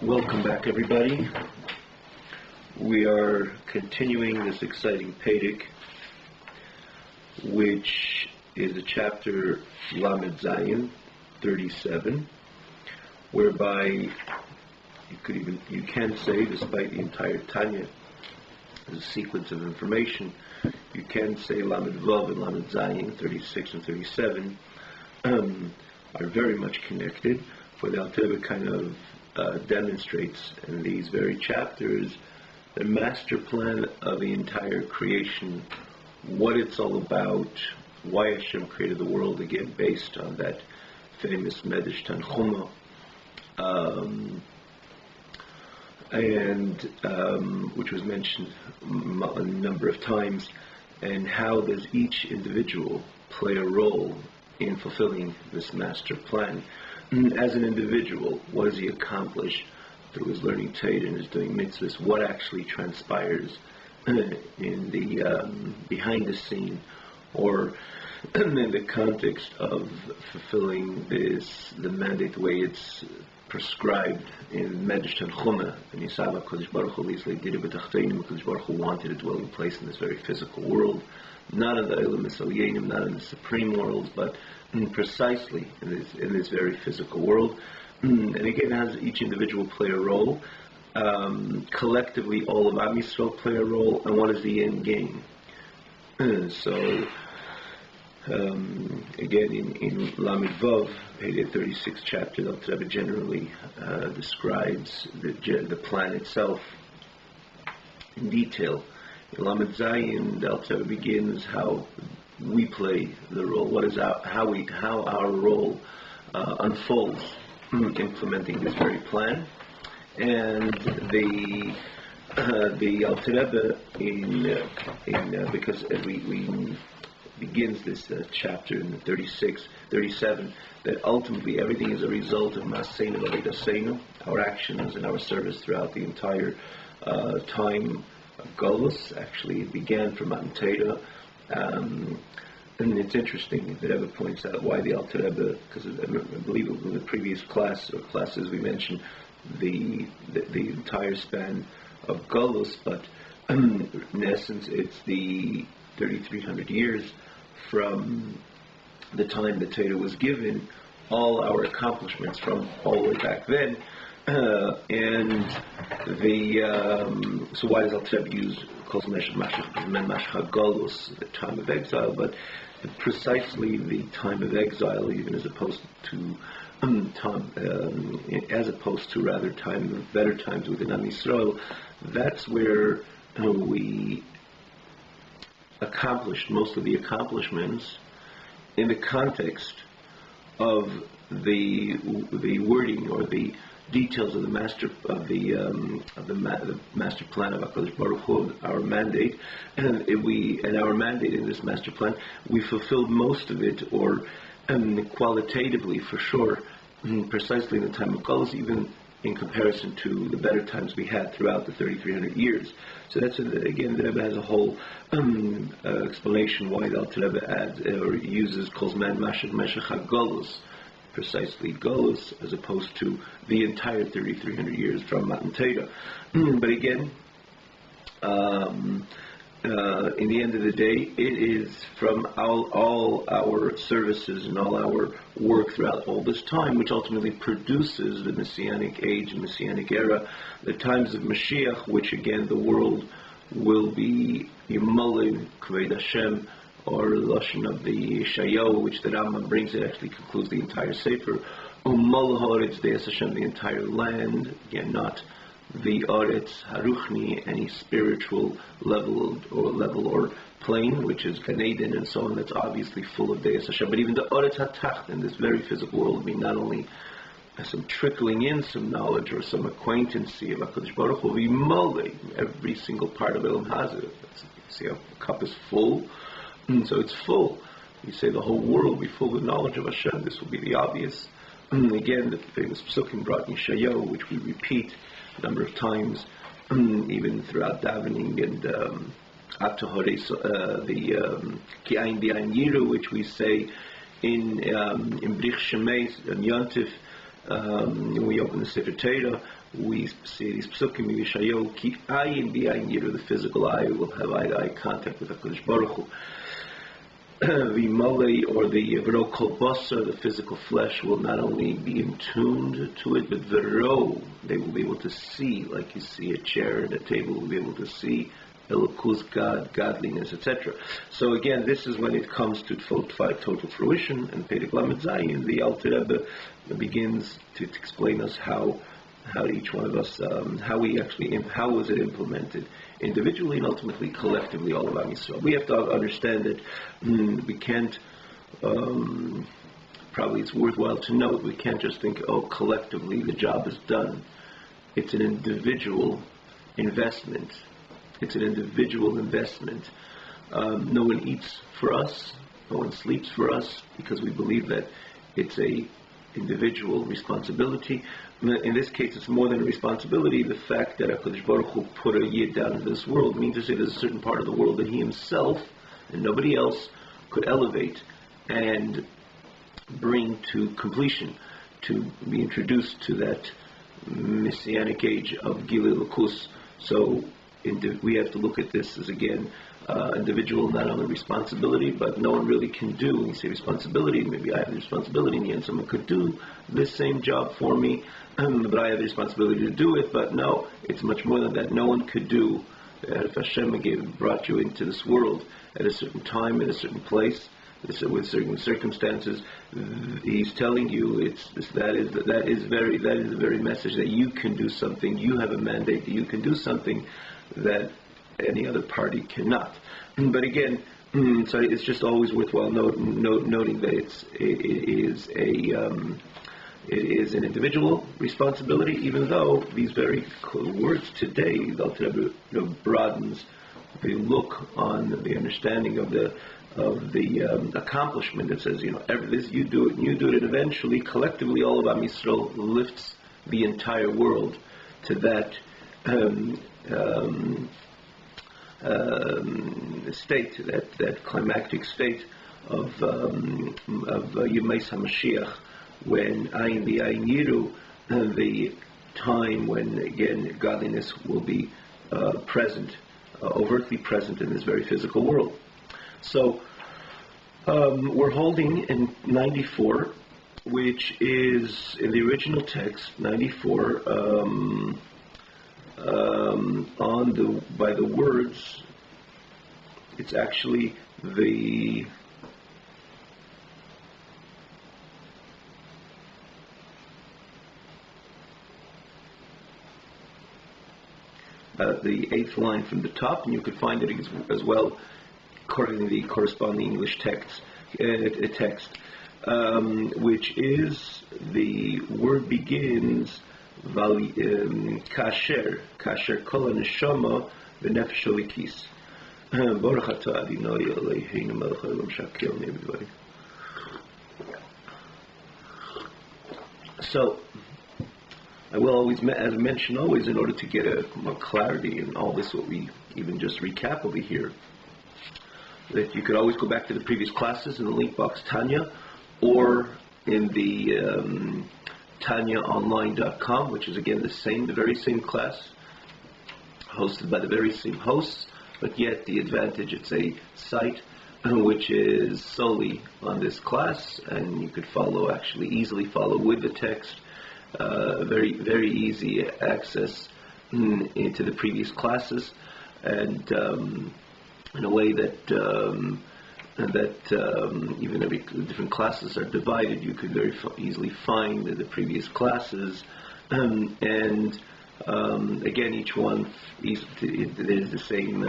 Welcome back, everybody. We are continuing this exciting Pedic, which is a chapter Lamed Zayin 37, whereby you can say, despite the entire Tanya, as a sequence of information, you can say Lamed Vav and Lamed Zayin 36 and 37 are very much connected, for the Alter Rebbe kind of demonstrates in these very chapters the master plan of the entire creation, what it's all about, why Hashem created the world, again based on that famous Medrash Tanchuma, which was mentioned a number of times, and how does each individual play a role in fulfilling this master plan. As an individual, what does he accomplish through his learning Torah and his doing mitzvahs? What actually transpires in the behind the scene, or in the context of fulfilling the mandate the way it's prescribed in Medrash Tanchuma, and Yisrael HaKadosh Baruch Hu HaKadosh Baruch Hu wanted a dwelling place in this very physical world, not in the Olam Yisrael, not in the supreme worlds, but precisely in this very physical world. And again, has each individual play a role? Collectively, all of Am Yisrael play a role, and what is the end game? So, again, in Lamed Vav, page 36 chapter, the Alter Rebbe generally describes the plan itself in detail. In Lamed Zayin, the Alter Rebbe begins how we play the role. What is how our role unfolds implementing this very plan, and the Alter Rebbe because as we begins this chapter in 36, 37, that ultimately everything is a result of Maseinu V'Avodaseinu, our actions and our service throughout the entire time of Golus. Actually, it began from Matan Torah. And it's interesting that Rebbe points out why the Alter Rebbe, because I believe in the previous class or classes we mentioned the entire span of Golus, but in essence it's the 3,300 years from the time the Torah was given, all our accomplishments from all the way back then, and so why does Alter Rebbe use Mashach Golus, the time of exile, but precisely the time of exile, even as opposed to rather time of better times within Am Yisrael, that's where we accomplished most of the accomplishments in the context of the wording or the details of the master plan of HaKadosh Baruch Hu, our mandate, and our mandate in this master plan, we fulfilled most of it, or qualitatively for sure, precisely in the time of Golus, even in comparison to the better times we had throughout the 3,300 years. So that's again, the Rebbe has a whole explanation why the Alter Rebbe adds or uses Kolzman Mashach HaGolus, precisely Golus, as opposed to the entire 3,300 years from Matan Torah. But again, in the end of the day, it is from all our services and all our work throughout all this time, which ultimately produces the Messianic age and Messianic era, the times of Mashiach, which again the world will be Yimoleh Kved Hashem, or Lashon of the Yeshayahu, which the Rambam brings, it actually concludes the entire Sefer. Umol Haaretz De'es Hashem, the entire land, again not the Aretz Haruchni, any spiritual level or plane, which is Gan Eden and so on, that's obviously full of De'es Hashem, but even the Aretz HaTacht, in this very physical world, I mean not only some trickling in some knowledge or some acquaintancy of HaKadosh Baruch Hu, every single part of Elam has it. See how the cup is full? So it's full. You say the whole world will be full with knowledge of Hashem. This will be the obvious. Again, the famous psukim brought in Yeshayahu, which we repeat a number of times, even throughout davening, and the Ki Ein B'Ain Yiru, which we say in Brich Shemei and Yontif, When we open the Sefer Torah, we see these psukim in Yeshayahu, ki ayin b'ayin yiru, the physical eye will have eye-to-eye contact with HaKadosh Baruch Hu. The mole, or the v'ro kol basar, the physical flesh, will not only be in tuned to it, but v'ro, they will be able to see, like you see a chair and a table, will be able to see Elokus, God, godliness, etc. So again, this is when it comes to total fruition, and Perek Lamed Zayin, the Alter Rebbe begins to explain us how each one of us, how was it implemented individually and ultimately collectively, all of Am Yisrael. We have to understand that we can't, probably it's worthwhile to note, we can't just think, oh, collectively the job is done. It's an individual investment. It's an individual investment. No one eats for us, no one sleeps for us, because we believe that it's a individual responsibility. In this case, it's more than a responsibility. The fact that HaKadosh Baruch Hu put a Yid down in this world means to say there's a certain part of the world that he himself and nobody else could elevate and bring to completion, to be introduced to that messianic age of Gilui Elokus. So we have to look at this as, again, individual, not only responsibility, but no one really can do. When you say responsibility, maybe I have the responsibility, and someone could do this same job for me, but I have the responsibility to do it. But no, it's much more than that. No one could do. If Hashem brought you into this world at a certain time, in a certain place, with certain circumstances, He's telling you that is the very message that you can do something. You have a mandate that you can do something that any other party cannot. But again, so it's just always worthwhile noting that it is an individual responsibility, even though these very words today, the Alter Rebbe broadens the look on the understanding of the accomplishment that says, this you do it, and you do it, and eventually, collectively, all of Am Yisrael lifts the entire world to that state, that climactic state of Yemais HaMashiach, when Ayin B'Ayin Yiru, the time when, again, godliness will be present, overtly present in this very physical world. So we're holding in 94, which is in the original text, 94, by the words. It's actually the eighth line from the top, and you could find it as well according to the corresponding English text, which is, the word begins kasher kol haneshama v'nefesh elikis. Baruch atah Adonai Eloheinu melech haolam she'akel everybody. So I will always, as I mentioned, always, in order to get more clarity in all this, what we even just recap over here, that you could always go back to the previous classes in the link box Tanya, or in the TanyaOnline.com, which is again the very same class, hosted by the very same hosts, but yet the advantage, it's a site which is solely on this class, and you could easily follow with the text. Very, very easy access into the previous classes, and in a way that even every different classes are divided, you could very easily find the previous classes, and again, each one there's the same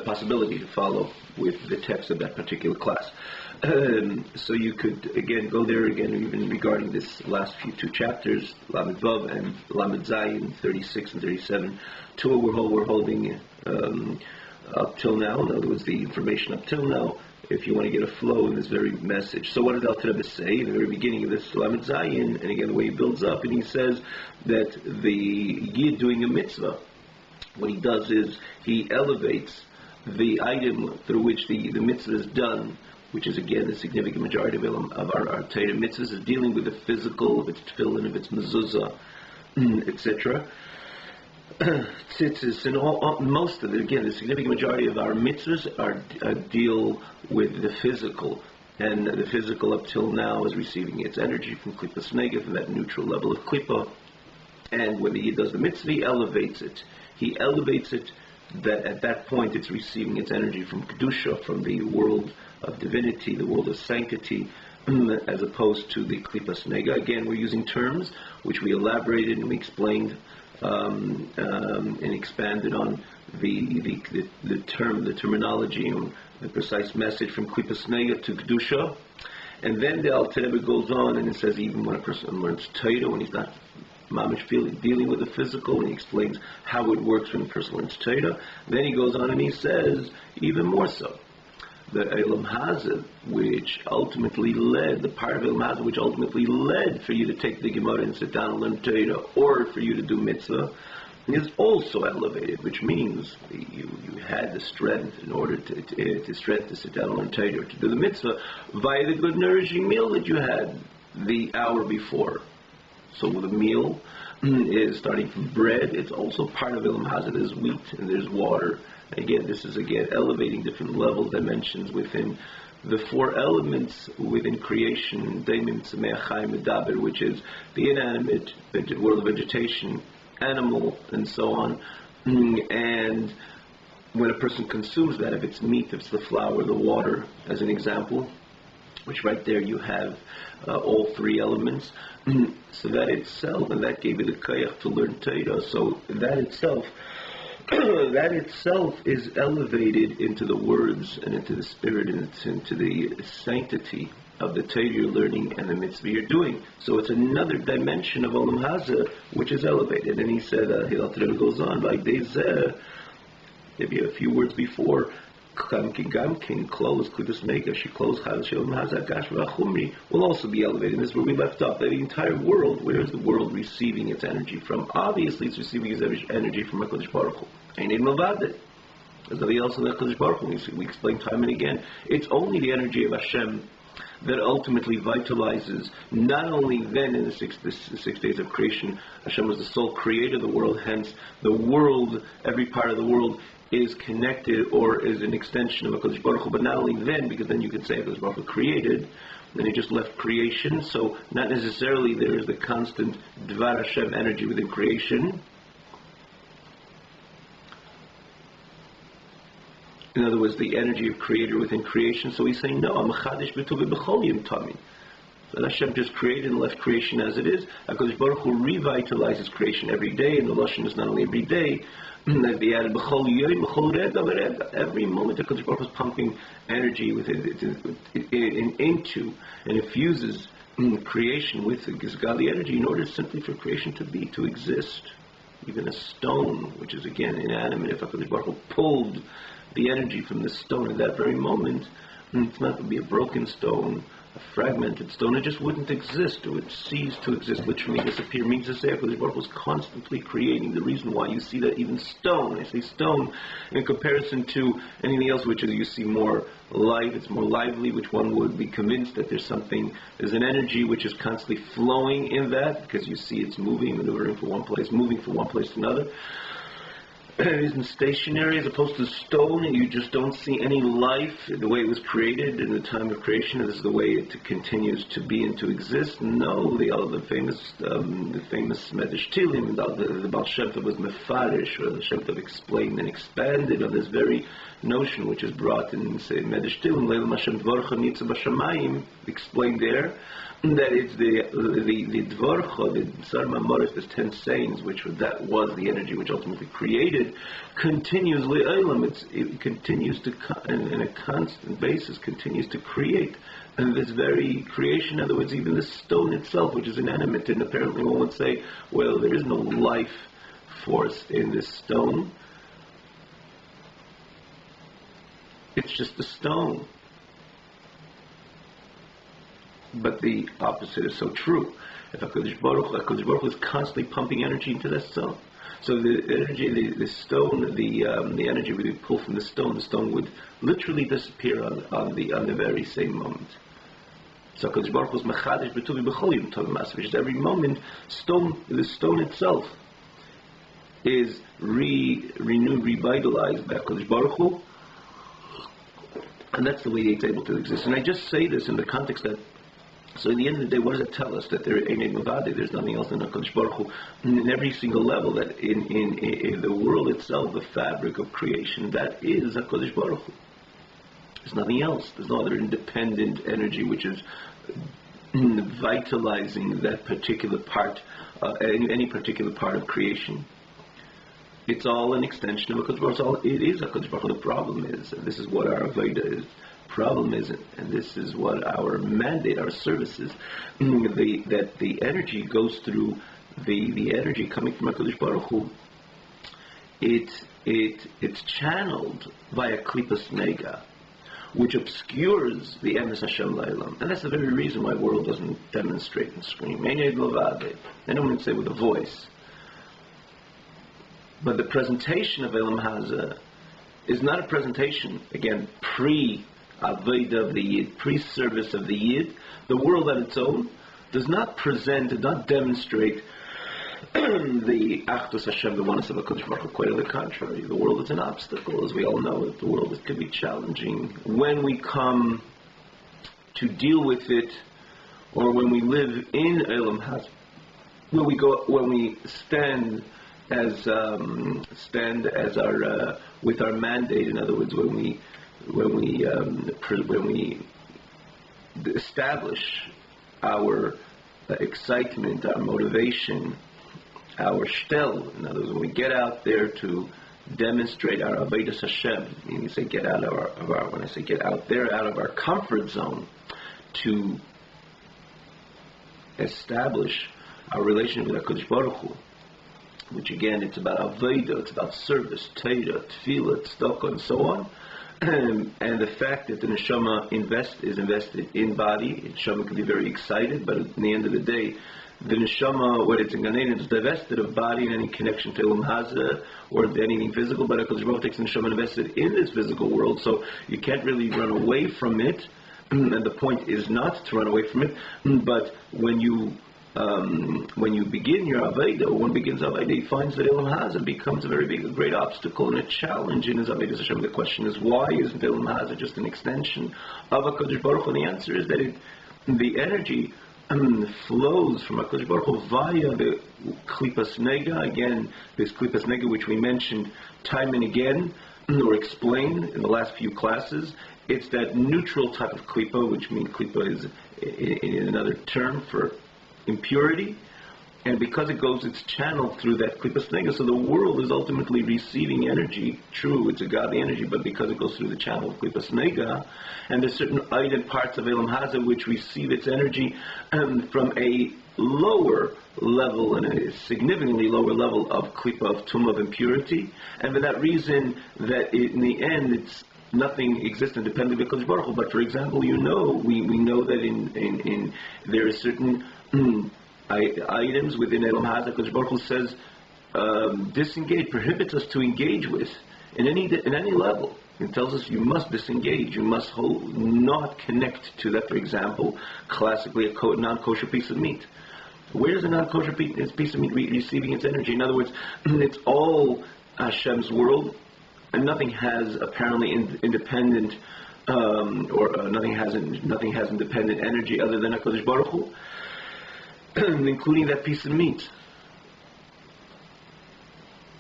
possibility to follow with the text of that particular class. So you could again go there again, even regarding this last two chapters, Lamed Vav and Lamed Zayin, 36 and 37. Two we're holding up till now. In other words, the information up till now, if you want to get a flow in this very message. So what did Alter Rebbe say in the very beginning of this Lamed Zayin? And again, the way he builds up, and he says that the Yid doing a mitzvah, what he does is he elevates the item through which the mitzvah is done which is again the significant majority of our Torah mitzvahs, is dealing with the physical, of its tefillin, of its mezuzah, etc. Tzitzis, and most of it, again, the significant majority of our mitzvahs deal with the physical. And the physical up till now is receiving its energy from Klippas Nega, from that neutral level of Klippa. And when he does the mitzvah, he elevates it. He elevates it that at that point it's receiving its energy from Kedusha, from the world of divinity, the world of sanctity, as opposed to the Klippas Nega. Again, we're using terms which we elaborated and we explained and expanded on the terminology and the precise message from Klippas Nega to Kedusha. And then the Alter Rebbe goes on and it says even when a person learns Torah, when he's not mamish dealing with the physical, and he explains how it works when a person learns Torah, then he goes on and he says even more so. The Elam Hazeh, which ultimately led, the part of Elam Hazeh which ultimately led for you to take the Gemara and sit down and learn Torah, or for you to do mitzvah, is also elevated, which means you had the strength in order to strength to sit down and learn Torah, or to do the mitzvah, via the good nourishing meal that you had the hour before. So the meal is starting from bread. It's also part of Elam Hazeh. There's wheat and there's water. Again, this is elevating different level dimensions within the four elements within creation, which is the inanimate world of vegetation, animal, and so on. And when a person consumes that, if it's meat, if it's the flour, the water, as an example, which right there you have all three elements. So that itself, and that gave you the koyach to learn Torah. So that itself is elevated into the words and into the spirit and into the sanctity of the Torah you're learning and the mitzvah you're doing. So it's another dimension of Olam Hazeh which is elevated. And he said, Hilal Rebbe goes on, like maybe a few words before, Gamkin closed, Klippas Nega, she closed Olam Hazeh, Gashva Chumri, will also be elevated. And this is where we left off. That the entire world, where is the world receiving its energy from? Obviously, it's receiving its energy from HaKadosh Baruch Hu. Ain't Mavadeh. As the else in HaKadosh Baruch Hu, we explain time and again. It's only the energy of Hashem that ultimately vitalizes, not only then in the six days of creation, Hashem was the sole creator of the world, hence the world, every part of the world is connected or is an extension of HaKadosh Baruch Hu, but not only then, because then you could say HaKadosh Baruch Hu created, then he just left creation, so not necessarily there is the constant Dvar Hashem energy within creation. In other words, the energy of creator within creation. So he's saying, no, I'm a chadish b'tuvi b'chol yom tami. So Hashem just created and left creation as it is. HaKadosh Baruch Hu revitalizes creation every day, and the lashon is not only every day, that be added b'chol yom, b'chol rega v'rega. Every moment HaKadosh Baruch Hu is pumping energy into and infuses creation with this godly energy in order simply for creation to exist. Even a stone, which is again inanimate, if HaKadosh Baruch Hu pulled the energy from the stone at that very moment, it's not going to be a broken stone, a fragmented stone. It just wouldn't exist. It would cease to exist, literally disappear. Means to say HaKadosh Baruch Hu was constantly creating. The reason why you see that even stone, I say stone, in comparison to anything else, which is you see more life, it's more lively, which one would be convinced that there's an energy which is constantly flowing in that, because you see it's moving, maneuvering from one place, moving from one place to another. It isn't stationary as opposed to stone. You just don't see any life the way it was created in the time of creation. This is the way it continues to be and to exist. No, the famous Medrash Tilim, the Baal Shem Tov was mefarish, or the Shem Tov explained and expanded on this very notion, which is brought in, say, Medrash Tilim, Leilam Hashem Dvorcha Nitza B'Shamayim, explained there. That it's the Dvorcha, the Tzar Mamoris, the 10 sayings, that was the energy which ultimately created, continues Le'olam. It continues to, in a constant basis, continues to create. And this very creation, in other words, even the stone itself, which is inanimate, and apparently one would say, well, there is no life force in this stone. It's just a stone. But the opposite is so true. If HaKadosh Baruch Hu is constantly pumping energy into that stone. So the energy, the stone, the energy we pull from the stone would literally disappear on the very same moment. So HaKadosh Baruch Hu is mechadish b'tuvi b'chol yom tov ma'aseh, which is every moment, the stone itself is renewed, revitalized by HaKadosh Baruch Hu, and that's the way it's able to exist. And I just say this in the context that, so in the end of the day, what does it tell us? That there ain't Mavadi, there's nothing else than HaKadosh Baruch Hu, in every single level, that in the world itself, the fabric of creation, that is HaKadosh Baruch Hu. There's nothing else. There's no other independent energy which is vitalizing that particular part, any particular part of creation. It's all an extension of HaKadosh Baruch Hu. It is HaKadosh Baruch Hu. The problem is, and this is what our Avodah is, problem is, and this is what our mandate, our service is, that the energy goes through, the energy coming from HaKadosh Baruch Hu, it's channeled via Klipas Nega, which obscures the emes Hashem La'ilam. And that's the very reason why the world doesn't demonstrate and scream. They don't even say with a voice. But the presentation of Elam Haza is not a presentation, again, pre-Avodah of the Yid, pre-service of the Yid. The world on its own does not demonstrate the Achdus Hashem, the oneness of HaKadosh Baruch Hu. Quite on the contrary, the world is an obstacle, as we all know it. The world can be challenging. When we come to deal with it, or when we live in Elam Haz, when we stand as our with our mandate. In other words, when we establish our excitement, our motivation, our shtel. In other words, when we get out there to demonstrate our Avodas Hashem, meaning say get out of our when I say get out there, out of our comfort zone, to establish our relationship with HaKadosh Baruch Hu, which again, it's about Avodah, it's about service, Torah, Tefillah, Tzedakah, and so on. And the fact that the neshama is invested in body, the neshama can be very excited, but at the end of the day, the neshama, when it's in Gan Eden, is divested of body and any connection to Elam Haza or anything physical, but HaKadosh Baruch Hu takes the neshama and invested in this physical world, so you can't really run away from it, and the point is not to run away from it, but when you begin your Avodah, or one begins Avodah, he finds that Elam Haza becomes a great obstacle and a challenge in his Avodah Hashem. The question is, why isn't Elam Haza just an extension of HaKadosh Baruch Hu? And the answer is that the energy flows from HaKadosh Baruch Hu via the Klipas Nega. Again, this Klipas Nega, which we mentioned time and again, or explained in the last few classes. It's that neutral type of Klipa, which means Klipa is in another term for impurity, and because it's channeled through that Klipas Nega, so the world is ultimately receiving energy. True, it's a godly energy, but because it goes through the channel of Klipas Nega, and there's certain item parts of Elam Haza which receive its energy from a lower level, and a significantly lower level of Klipa, of Tum, of impurity, and for that reason, that in the end, it's nothing exists independent of HaKadosh Baruch Hu. But for example, we know that in there are certain items within Elam Haza, HaKadosh Baruch Hu says disengage, prohibits us to engage with in any level. It tells us you must disengage, you must not connect to that. For example, classically a non-kosher piece of meat. Where is a non-kosher piece of meat receiving its energy? In other words, it's all Hashem's world, and nothing has apparently independent, nothing has independent energy other than HaKadosh Baruch Hu, including that piece of meat.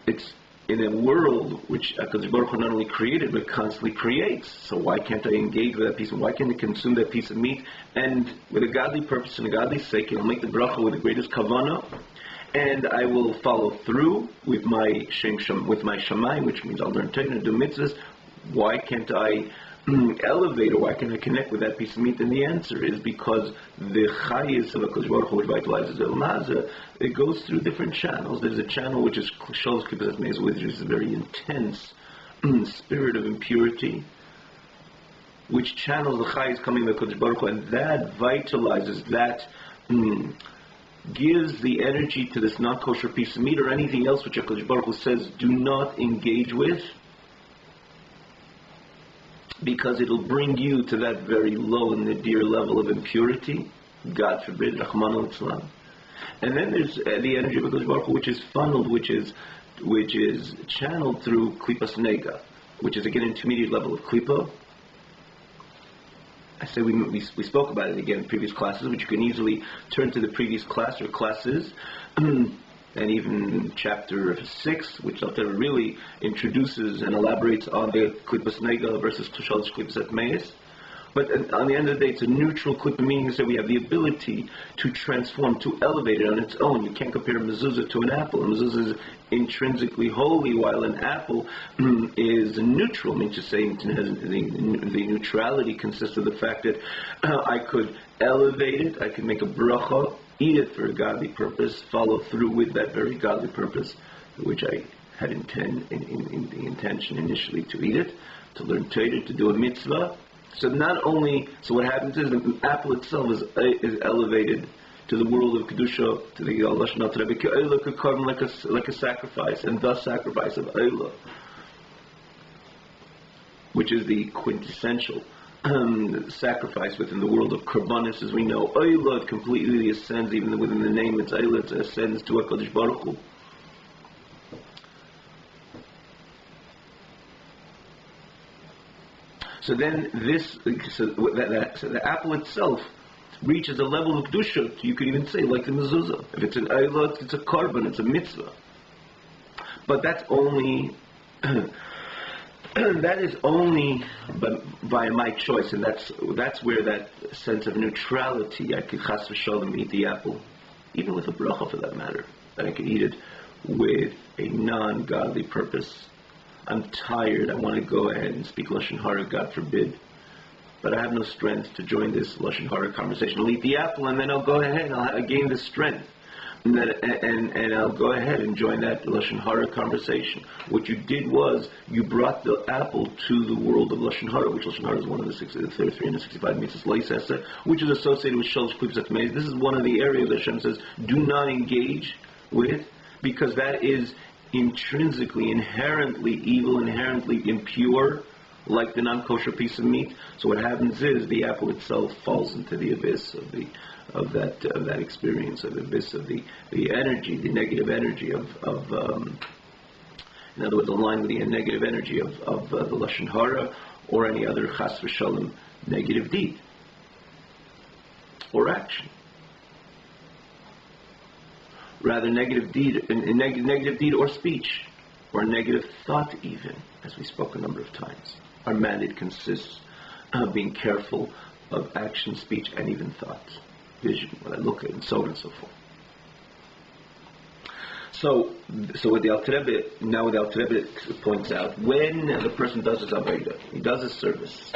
It's in a world which HaKadosh Baruch Hu not only created, but constantly creates. So why can't I engage with that piece? Why can't I consume that piece of meat? And with a godly purpose and a godly sake, I'll make the bracha with the greatest kavanah, and I will follow through with my shamayim, which means I'll learn Torah and do mitzvahs. Why can't I elevate, or why can't I connect with that piece of meat? And the answer is because the chayis of HaKadosh Baruch Hu, which vitalizes Elam Haza, it goes through different channels. There's a channel which is Sholos Klipas Mezuzah, which is a very intense spirit of impurity, which channels the chayis coming from HaKadosh Baruch Hu, and that vitalizes that gives the energy to this non-kosher piece of meat or anything else which HaKadosh Baruch Hu says do not engage with, because it'll bring you to that very low and nadir level of impurity, God forbid, Rahman al-Islam. And then there's the energy of HaKadosh Baruch Hu, which is funneled, which is channeled through Klipas Nega, which is again an intermediate level of Klipa. I say we spoke about it again in previous classes, which you can easily turn to the previous class or classes, and even chapter 6, which really introduces and elaborates on the Klipas Nega versus Shalosh Klipas Atmeis. But on the end of the day, it's a neutral klipa, meaning that we have the ability to transform, to elevate it on its own. You can't compare a mezuzah to an apple. A mezuzah is intrinsically holy, while an apple is neutral, meaning to say the neutrality consists of the fact that I could elevate it, I could make a bracha, eat it for a godly purpose, follow through with that very godly purpose, which I had the intention initially to eat it, to learn Torah, to do a mitzvah. So what happens is the apple itself is elevated to the world of Kedusha, to the Lashon HaTorah, like a sacrifice, and thus sacrifice of Eilah, which is the quintessential sacrifice within the world of Karbanis, as we know. Eilah completely ascends, even within the name, it's Eilah, it ascends to HaKadosh Baruch Hu. So then the apple itself reaches a level of kedusha, you could even say, like the mezuzah. If it's an eilah, it's a korban, it's a mitzvah. But that's only that is only by my choice, and that's where that sense of neutrality, I could chas v'shalom eat the apple, even with a bracha for that matter, that I could eat it with a non-godly purpose. I'm tired, I want to go ahead and speak Lashon Hara, God forbid. But I have no strength to join this Lashon Hara conversation. I'll eat the apple and then I'll go ahead and I'll gain the strength. And I'll go ahead and join that Lashon Hara conversation. What you did was, you brought the apple to the world of Lashon Hara, which Lashon Hara is one of the 365 mitzvahs, Leisesa, which is associated with Shalosh Klipas Atmeis. This is one of the areas that Hashem says, do not engage with, because that is intrinsically, inherently evil, inherently impure, like the non-kosher piece of meat. So what happens is the apple itself falls into the abyss of that experience, of the abyss of the energy, the negative energy of in other words, aligned with the negative energy of the Lashon Hara or any other chas v'shalom negative deed or action. Rather, negative deed or speech, or negative thought even, as we spoke a number of times. Our mandate consists of being careful of action, speech, and even thought, vision, what I look at, and so on and so forth. So what the Alter Rebbe points out, when the person does his avodah, he does his service.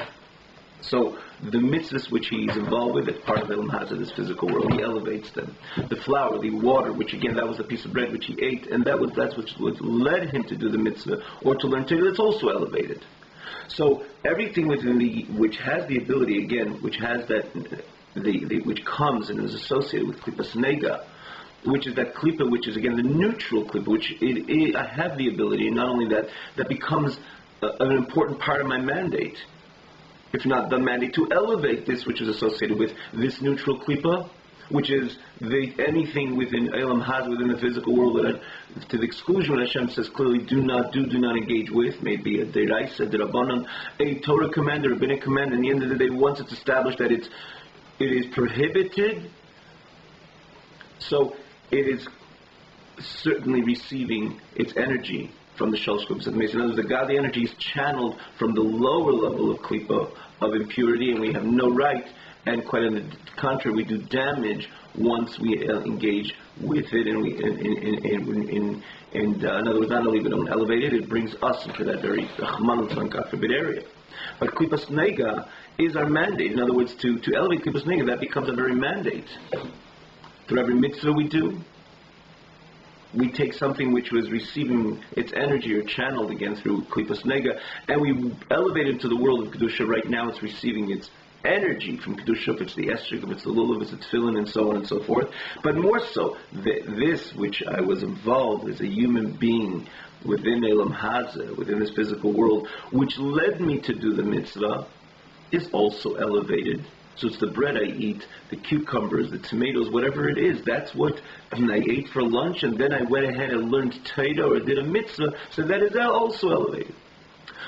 So the mitzvahs which he's involved with, as part of Elam Hazard, this physical world, he elevates them. The flour, the water, which again, that was the piece of bread which he ate, and that's what led him to do the mitzvah, or to learn Torah, that's also elevated. So everything within which has the ability, again, which has that, which comes and is associated with Klipas Nega, which is that klipa, which is again the neutral klipa, which I have the ability, and not only that becomes an important part of my mandate. If not the mandate, to elevate this which is associated with this neutral klipa, which is anything within Elam Haz, within the physical world, that to the exclusion what Hashem says clearly, do not engage with, maybe a deraisa, a derabanan, a Torah command, a rabbinic command. In the end of the day, once it's established that it is prohibited, so it is certainly receiving its energy from the Shalosh Klipas Atmeis. In other words, the godly energy is channeled from the lower level of klipa, of impurity, and we have no right, and quite on the contrary, we do damage once we engage with it, and in other words, not only we don't elevate it, it brings us into that very Rahman God forbid area. But Klipas Nega is our mandate. In other words, to elevate Klipas Nega, that becomes a very mandate. Through every mitzvah we do, we take something which was receiving its energy or channeled again through Klipas Nega, and we elevate it to the world of Kedusha. Right now it's receiving its energy from Kedusha, if it's the Esrog, if it's the Lulav, if it's Tefillin, and so on and so forth. But more so, this which I was involved as a human being within Elam Hazeh, within this physical world, which led me to do the mitzvah, is also elevated. So it's the bread I eat, the cucumbers, the tomatoes, whatever it is. That's what I ate for lunch, and then I went ahead and learned Torah or did a mitzvah, so that is also elevated.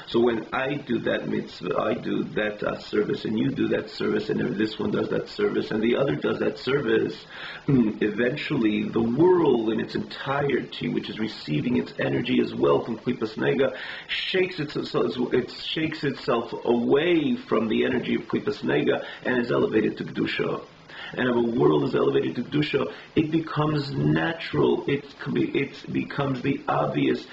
So when I do that mitzvah, I do that service, and you do that service, and this one does that service, and the other does that service, eventually the world in its entirety, which is receiving its energy as well from Klipas Nega, shakes itself away from the energy of Klipas Nega and is elevated to Kedusha. And if a world is elevated to Kedusha, it becomes natural. It becomes the obvious,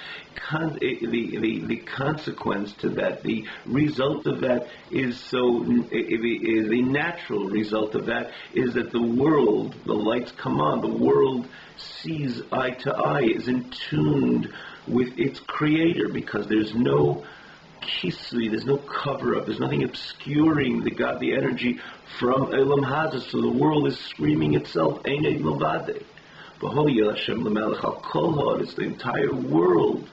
the consequence to that. The result of that is the natural result of that is that the world, the lights come on, the world sees eye to eye, is in tune with its creator, because there's no kisui, there's no cover-up, there's nothing obscuring the energy from Elam Hazeh, so the world is screaming itself, Einei Milvadeh. It's the entire world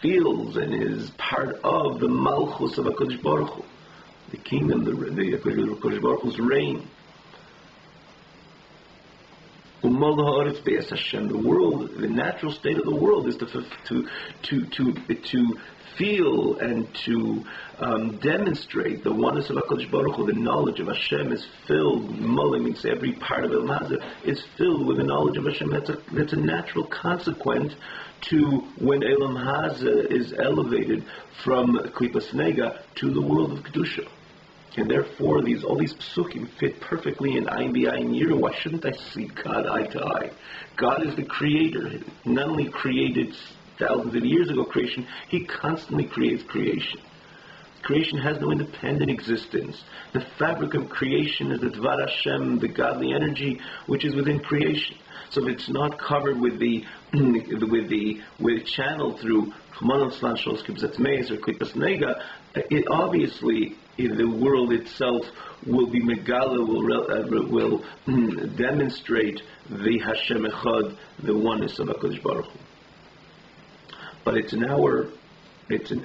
feels and is part of the Malchus of HaKadosh Baruch Hu, the kingdom, the HaKadosh Baruch Hu's reign. The world, the natural state of the world is to feel and to demonstrate the oneness of HaKadosh Baruch Hu. The knowledge of Hashem is filled. Mole means every part of Elam Hazeh is filled with the knowledge of Hashem. That's a natural consequence to when Elam Hazeh is elevated from Klipas Nega to the world of Kedusha. And therefore, all these psukim fit perfectly in Ayin B'Ayin Yira. Why shouldn't I see God eye to eye? God is the creator. Not only created thousands of years ago creation, He constantly creates creation. Creation has no independent existence. The fabric of creation is the Dvar Hashem, the godly energy which is within creation. So if it's not covered with channeled through Chman al Shos Kibzat Meis or Klipas Nega, it obviously in the world itself will be megala, will demonstrate the Hashem Echad, the oneness of HaKadosh Baruch Hu. But it's in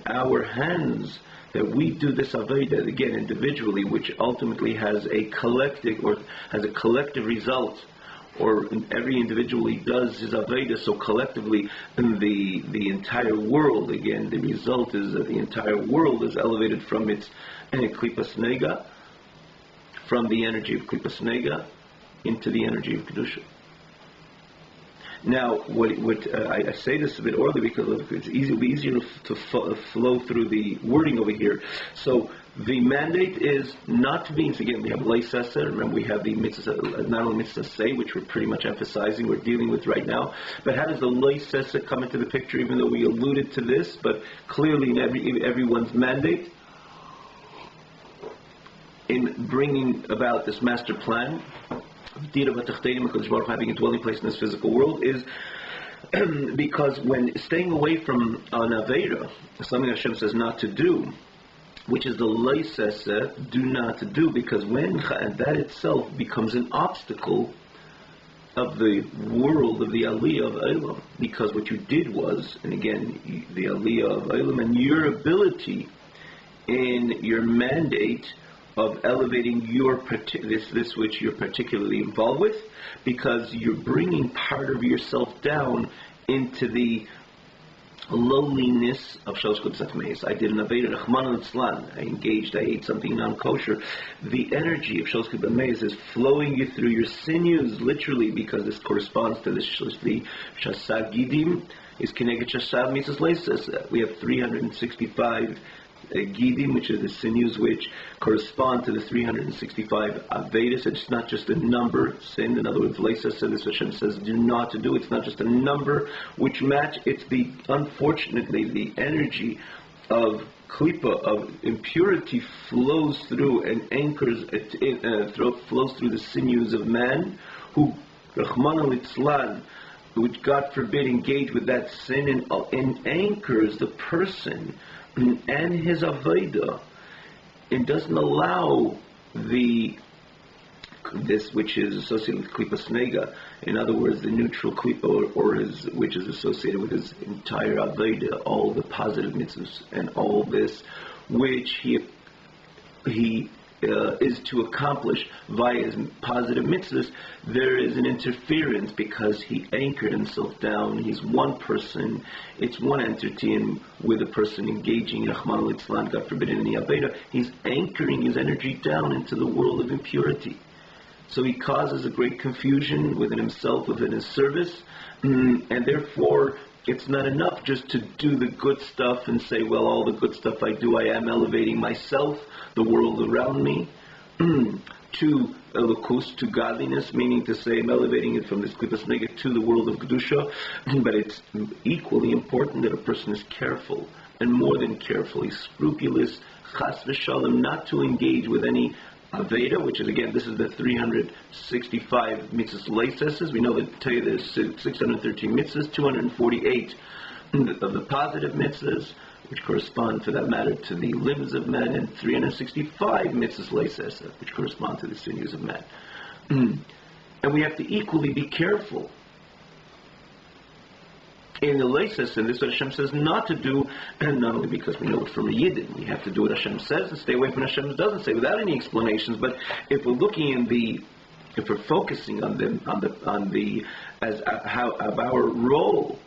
our hands that we do this avodah again individually, which ultimately has a collective result. Or every individually does his avodah, so collectively the entire world, again, the result is that the entire world is elevated from its Klipas Nega, from the energy of Klipas Nega into the energy of Kedusha. Now, I say this a bit early because it'll be easier to flow through the wording over here. So the mandate is not to be, again, we have Lei Sesa, remember we have the mitzvah, not only mitzvah say, which we're pretty much emphasizing, we're dealing with right now, but how does the Lei Sesa come into the picture, even though we alluded to this, but clearly in everyone's mandate, in bringing about this master plan, having a dwelling place in this physical world, is because when staying away from an Aveira, something Hashem says not to do, which is the Lei Sesa, do not to do, because when that itself becomes an obstacle of the world of the Aliyah of Elam, because what you did was, and again, the Aliyah of Elam and your ability in your mandate of elevating this which you're particularly involved with, because you're bringing part of yourself down into the lowliness of Shos Kibzat Meis. I did an Aveda Rachman al-Tzlan. I ate something non-kosher. The energy of Shos Kibzat Meis is flowing you through your sinews, literally, because this corresponds to the Shasag Gidim, is Keneged Shasag Mitzvahs Lei Sesa. We have 365 Gidim, which are the sinews which correspond to the 365 Avedas. It's not just a number, sin. In other words, Lei Sesa, this Hashem says, do not to do. It's not just a number which match. It's unfortunately, the energy of klipa, of impurity, flows through and anchors, flows through the sinews of man, who, Rachman al-Itzlan, which God forbid engage with that sin, and anchors the person and his avodah it doesn't allow this which is associated with klipas nega, in other words, the neutral klipa, which is associated with his entire aveda, all the positive mitzvahs, and all this which he is to accomplish via his positive mitzvahs. There is an interference because he anchored himself down. He's one person, it's one entity, and with a person engaging in Rahman al-Islam, God forbid, in the Aveda, he's anchoring his energy down into the world of impurity. So he causes a great confusion within himself, within his service, and therefore it's not enough just to do the good stuff and say, well, all the good stuff I do, I am elevating myself, the world around me, to elokus, to godliness, meaning to say I'm elevating it from this klipas nega to the world of kedusha. But it's equally important that a person is careful, and more than careful, he's scrupulous, chas v'shalom, not to engage with any Aveda, which is, again, this is the 365 mitzvahs leises. We know that there's 613 mitzvahs, 248 of the positive mitzvahs, which correspond, for that matter, to the limbs of man, and 365 mitzvahs leises, which correspond to the sinews of man. And we have to equally be careful in the leises, and this is what Hashem says not to do, and not only because we know it from a Yidden, we have to do what Hashem says and stay away from what Hashem doesn't say, without any explanations. But if we're looking if we're focusing on our role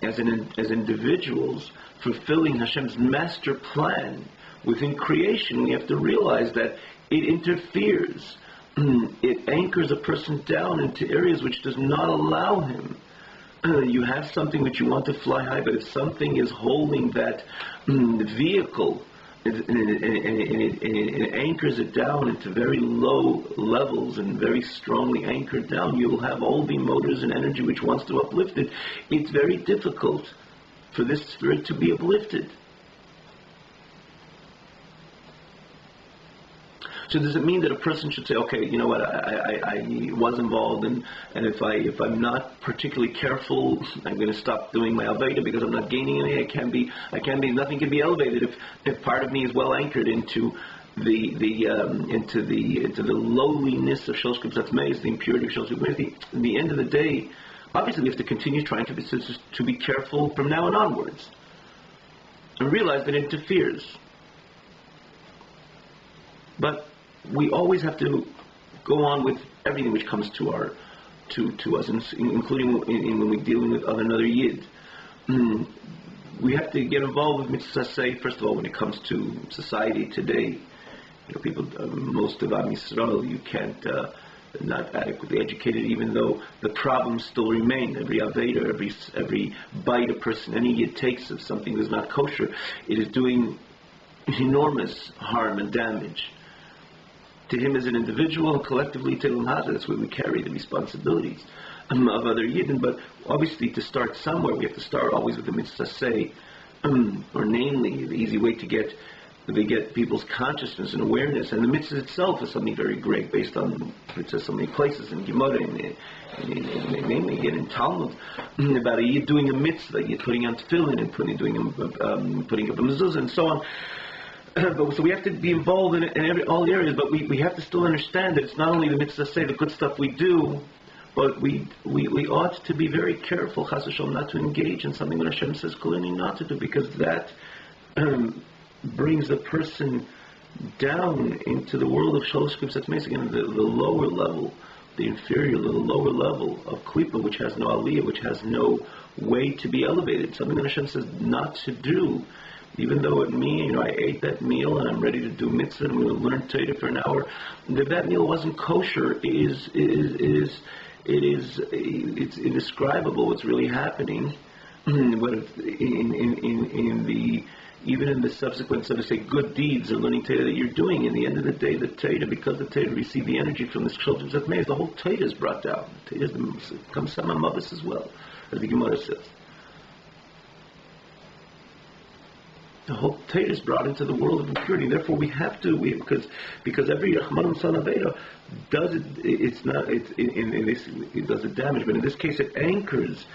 as individuals, fulfilling Hashem's master plan within creation, we have to realize that it interferes, it anchors a person down into areas which does not allow him. You have something which you want to fly high, but if something is holding that vehicle and it anchors it down into very low levels and very strongly anchored down, you'll have all the motors and energy which wants to uplift it. It's very difficult for this spirit to be uplifted. So does it mean that a person should say, okay, you know what, I was involved, and if I'm not particularly careful, I'm going to stop doing my Aveda because I'm not gaining any. Nothing can be elevated if part of me is well anchored into the lowliness of Shalosh Klipas Hatmeis, the impurity of Shalosh Klipas Hatmeis. At the end of the day, obviously we have to continue trying to be careful from now and onwards, and realize that it interferes. But we always have to go on with everything which comes to us, including when we're dealing with another Yid. We have to get involved with mitzvah say, first of all, when it comes to society today. People, most of Am Yisrael, you can't, not adequately educated, even though the problems still remain. Every Aveda, every bite a person, any Yid takes of something that's not kosher, it is doing enormous harm and damage to him as an individual, and collectively to Elam Hazeh. That's where we carry the responsibilities of other Yidden. But obviously, to start somewhere, we have to start always with the mitzvah say, or namely, the easy way to get people's consciousness and awareness. And the mitzvah itself is something very great, based on, it says so many places in Gemara, and namely again in Talmud, about a Yid doing a mitzvah, Yid putting on tefillin and putting up a mezuzah and so on. So we have to be involved in all areas, but we have to still understand that it's not only the mitzvah say, the good stuff we do, but we ought to be very careful, chas v'shalom, not to engage in something that Hashem says clearly not to do, because that brings the person down into the world of Shalosh Klipas Hatmeis, again, the lower level, the inferior, the lower level of klipa, which has no aliyah, which has no way to be elevated, something that Hashem says not to do. Even though at me, I ate that meal and I'm ready to do mitzvah and we'll learn Torah for an hour, if that meal wasn't kosher, it's indescribable what's really happening. But even in the subsequent, so to say, good deeds or learning Torah that you're doing, in the end of the day, the Torah, because the Torah receive the energy from the children of Meir, the whole Torah is brought down. The Torah comes some Mavis as well, as the Gemara says. The whole Torah is brought into the world of impurity. Therefore, we have to, because every Rahman Son Aveda does it. It's not. In this, it does it damage, but in this case, it anchors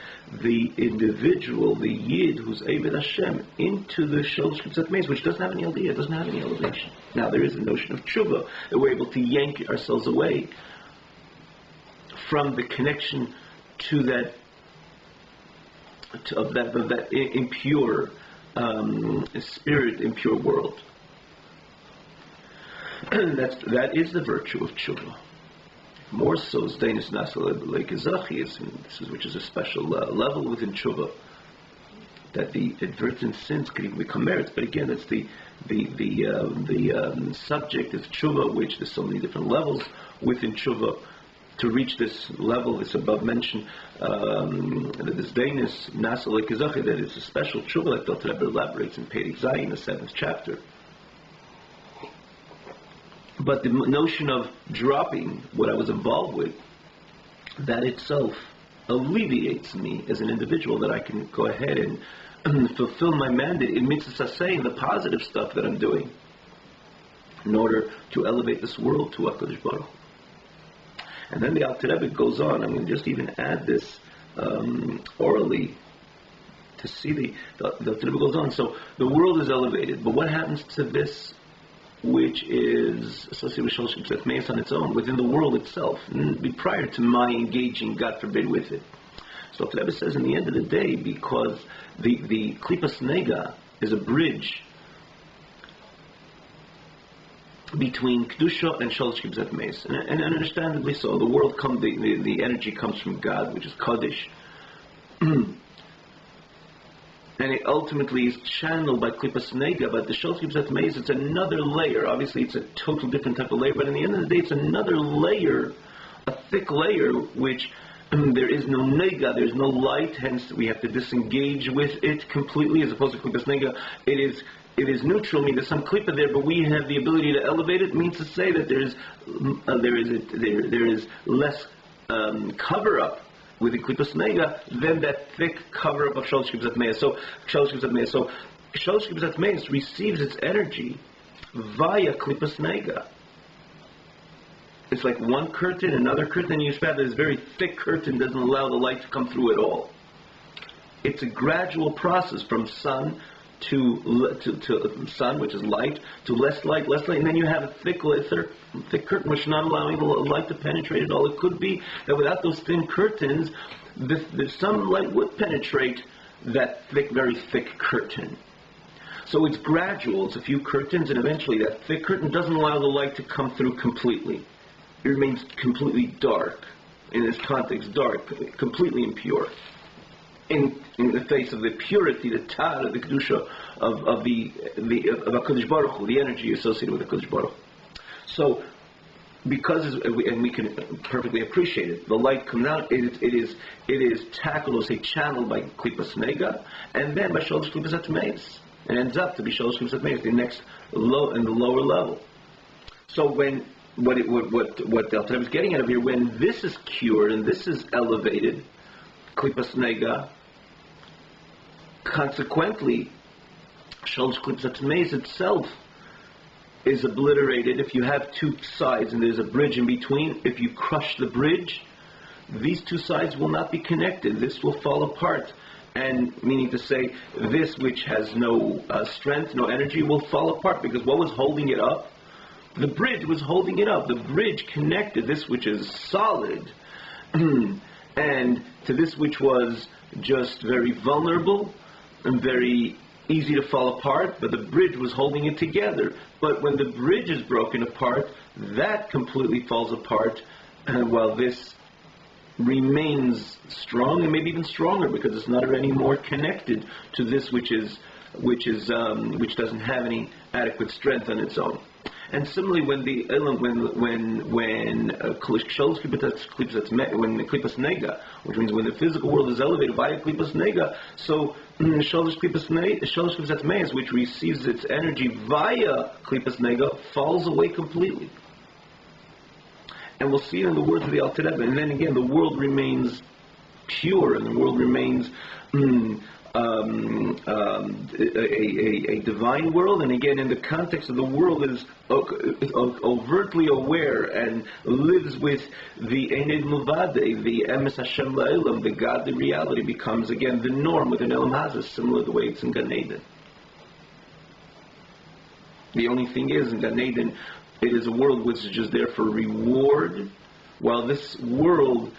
the individual, the Yid who's Eved Hashem, into the Shalosh Klipsat Meis, which doesn't have any idea, doesn't have any elevation. Now, there is a notion of tshuva that we're able to yank ourselves away from the connection to that impure. Spirit, impure world. That is the virtue of tshuva. More so, Zdainis Nasal Lekezachi is, which is a special level within tshuva, that the advertent sins could even become merits. But again, that's the subject is tshuva, which there's so many different levels within tshuva. To reach this level, this above mentioned, this Dainis Nasa Lekezachi, that is a special tshuva, like Dr. Rebbe elaborates in Perek Zayin, the 7th chapter. But the notion of dropping what I was involved with, that itself alleviates me as an individual, that I can go ahead and fulfill my mandate in mitzvah saying the positive stuff that I'm doing, in order to elevate this world to HaKadosh Baruch Hu. And then the Alter Rebbe goes on. I'm going to just even add this orally to see the Alter Rebbe goes on. So the world is elevated, but what happens to this which is associated with Shalosh Klipsat Meis on its own, within the world itself, prior to my engaging, God forbid, with it? So Alter Rebbe says in the end of the day, because the Klipas Nega is a bridge between Kedusha and Shalosh Klipsat Meis, and understandably so. The world the energy comes from God, which is Kaddish, and it ultimately is channeled by Klipas Nega. But the Shalosh Klipsat Meis, it's another layer. Obviously, it's a total different type of layer. But in the end of the day, it's another layer, a thick layer, which there is no nega, there is no light. Hence, we have to disengage with it completely, as opposed to Klipas Nega. It is neutral, meaning there's some klipa there, but we have the ability to elevate it. Means to say that there is less cover up with the klipas nega than that thick cover up of Shalosh Klipsat Meis. So Shalosh Klipsat Meis receives its energy via klipas nega. It's like one curtain, another curtain. You spot this very thick curtain doesn't allow the light to come through at all. It's a gradual process from sun to sun, which is light, to less light, and then you have a thick curtain which is not allowing the light to penetrate at all. It could be that without those thin curtains, some light would penetrate that very thick curtain. So it's gradual. It's a few curtains, and eventually that thick curtain doesn't allow the light to come through completely. It remains completely dark. In this context, dark, completely impure. In the face of the purity, the tar, the kedusha of HaKadosh Baruch Hu, the energy associated with HaKadosh Baruch Hu. So, and we can perfectly appreciate it, the light comes out. It is tackled, or say channeled by Klipas Nega, and then by Shalosh Klipsat Meis, and ends up to be Shalosh Klipsat Meis, the next low in the lower level. So when what the Alter Rebbe is getting out of here, when this is cured and this is elevated, Klipas Nega, consequently, Shalosh Klipsat Meis itself is obliterated. If you have two sides and there's a bridge in between, if you crush the bridge, these two sides will not be connected. This will fall apart. And meaning to say, this which has no strength, no energy, will fall apart, because what was holding it up? The bridge was holding it up. The bridge connected this which is solid and to this which was just very vulnerable and very easy to fall apart, but the bridge was holding it together. But when the bridge is broken apart, that completely falls apart, while this remains strong, and maybe even stronger, because it's not any more connected to this which doesn't have any adequate strength on its own. And similarly, when the Klipas Nega, which means when the physical world is elevated via Klipas Nega, so Shalosh Klipsat Meis, which receives its energy via Klipas Nega, falls away completely. And we'll see it in the words of the Alter Rebbe. And then again, the world remains pure, and the world remains a divine world, and again, in the context of the world that is overtly aware and lives with the Ened Muvade, the Emes Hashem La'ilam, the God, the reality, becomes again the norm within Elam Hazah, similar to the way it's in Gan Eden. The only thing is, in Gan Eden, it is a world which is just there for reward, while this world,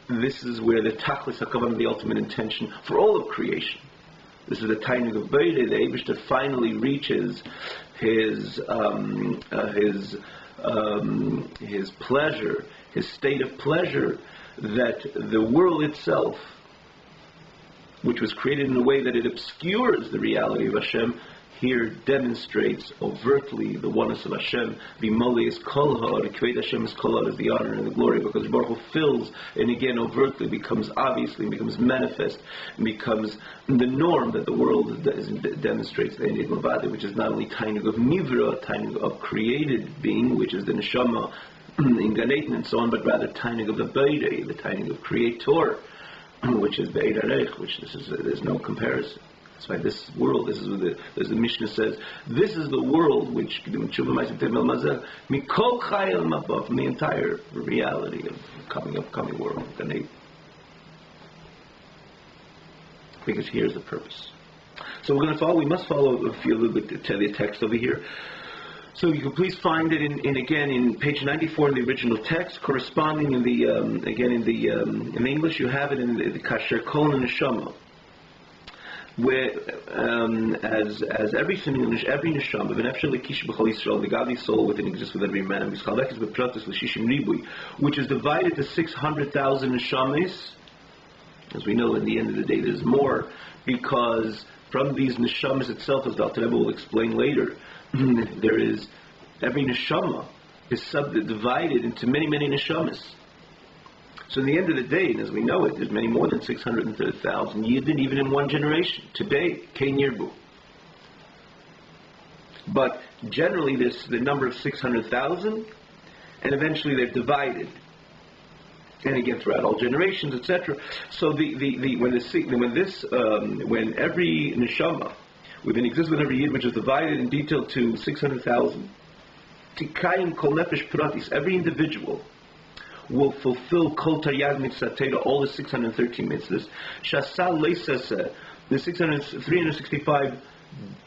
this is where the Tachlis HaKavan, the ultimate intention for all of creation. This is the Tainug of Beirei, the Eibishter finally reaches his pleasure, his state of pleasure, that the world itself, which was created in a way that it obscures the reality of Hashem, here demonstrates overtly the oneness of Hashem. V'molei is kol ha'od, Kved Hashem is kol ha'od, is the honor and the glory, because Baruch Hu fills, and again overtly becomes obviously, becomes manifest, becomes the norm that the world demonstrates, the Ened Mavade, which is not only Tainug of Nivra, Tainug of created being, which is the Neshama in Gan Eden and so on, but rather Tainug of the Beirei, the Tainug of Creator, which is the Eid Arech, which there's no comparison. That's why this world, this is what as the Mishnah says, this is the world which, from the entire reality of upcoming world. Because here's the purpose. So we must follow a little bit to the text over here. So you can please find it in page 94 in the original text, corresponding in the in English you have it in the Kasher Kol Neshama, where as everything in every neshama, the godly soul within exists with every man, which is divided to 600,000 neshamas. As we know, in the end of the day, there's more, because from these neshamas itself, as Dr. Rebbe will explain later, there is every neshama is subdivided into many, many neshamas. So in the end of the day, and as we know it, there's many more than 630,000 Yidden, even in one generation. Today, Kein Yirbu. But generally, there's the number of 600,000, and eventually they're divided. And again, throughout all generations, etc. So when every neshama within exists with every Yid, which is divided in detail to 600,000, Tikayim kol nefesh pratis, every individual will fulfill kol taryag mitzvah, all the 613 mitzvahs. Shasa leisase, the 365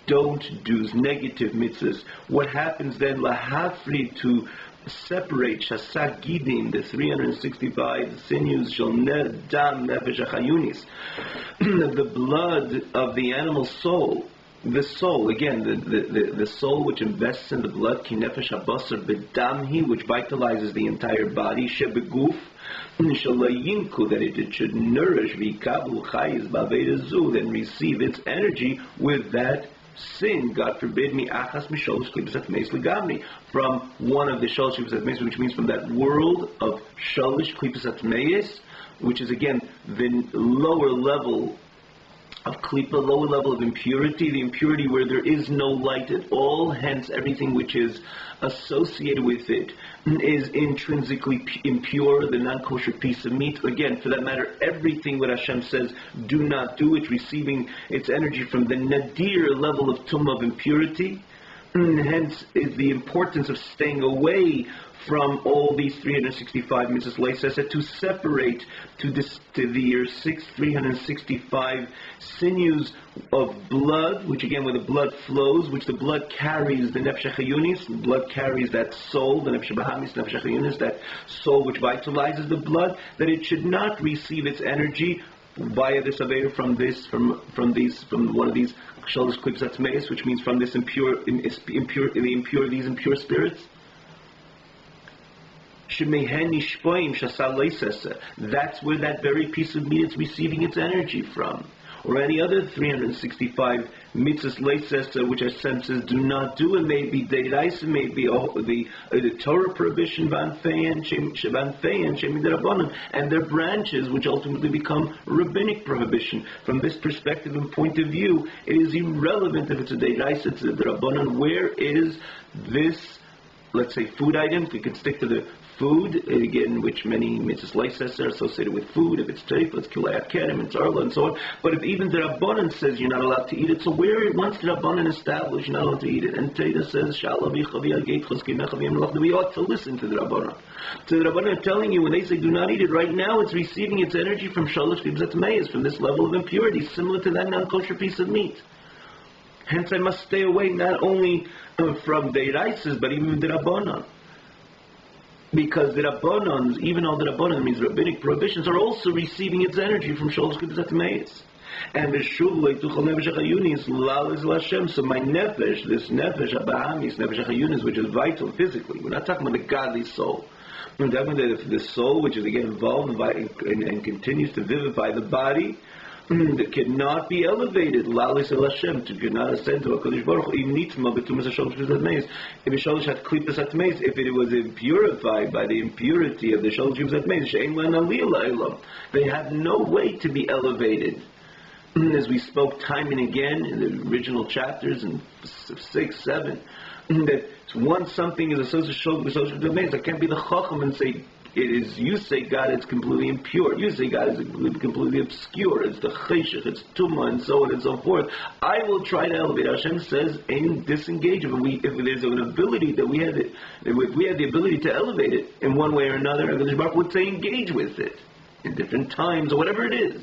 don't do's, negative mitzvahs. What happens then? Lahafri, to separate shasa gidim, the 365 sinews, shel dam nefesh achayunis, the blood of the animal soul. The soul, again, the soul which invests in the blood, ki nefesh habasar bedamhi, which vitalizes the entire body, shebeguf, shalayinku, that it should nourish, v'ikabu chayis ba'vedazu, then receive its energy with that sin, God forbid, mi achas misholosh klipsat meis legamri, from one of the sholosh klipsat meis, which means from that world of sholosh klipsat meis, which is again the lower level of klipa, lower level of impurity, the impurity where there is no light at all, hence everything which is associated with it is intrinsically impure, the non-kosher piece of meat. Again, for that matter, everything that Hashem says, do not do, it's receiving its energy from the nadir level of tumah, of impurity. Hence is the importance of staying away from all these 365 mitzvahs leisasa, to separate to the 365 sinews of blood, which again, where the blood flows, which the blood carries the nefesh chayunis, the blood carries that soul, the nefesh bahamis, nefesh chayunis, that soul which vitalizes the blood, that it should not receive its energy via this aveir from one of these shalosh klipsat meis, which means from this impure spirits. That's where that very piece of meat is receiving its energy from. Or any other 365 mitzvahs leisesa, which our senses do not do. It may be deiraisa, it may be the Torah prohibition, and their branches, which ultimately become rabbinic prohibition. From this perspective and point of view, it is irrelevant if it's a deiraisa, it's a rabbanon. Where is this, let's say, food item? We can stick to the food, again, which many mitzvahs leises are associated with food. If it's teifah, it's kilayat kerem, it's arla, and so on. But if even the Rabbanan says you're not allowed to eat it, so where, once the Rabbanan established you're not allowed to eat it, and Teda says, we ought to listen to the Rabbanan. So the Rabbanan are telling you, when they say do not eat it, right now it's receiving its energy from shalosh kibzat meis, from this level of impurity, similar to that non-kosher piece of meat. Hence I must stay away not only from the Deiraises, but even the Rabbanan. Because the Rabbanans, even all the Rabbanan, means rabbinic prohibitions, are also receiving its energy from shalosh kibzat meis. And the shuvlei tuchal nefesh hachayunis lal is Hashem. So my nefesh, this nefesh abahamis, nefesh hachayunis, which is vital physically. We're not talking about the godly soul. We're talking about the soul, which is again involved and continues to vivify the body, that cannot be elevated. Lal is Hashem, to cannot ascend to HaKadosh Baruch Hu. If it was impurified by the impurity of the shalosh kibzat meis, they have no way to be elevated. As we spoke time and again in the original chapters in 6, 7, that once something is associated with shalosh kibzat meis, I can't be the chacham and say it is. You say God is completely impure. You say God is completely obscure. It's the cheshach, it's tumah, and so on and so forth. I will try to elevate. Hashem says, "Ain't disengage." If there's an ability that if we had the ability to elevate it in one way or another, HaKadosh Baruch Hu would say, "Engage with it," in different times or whatever it is.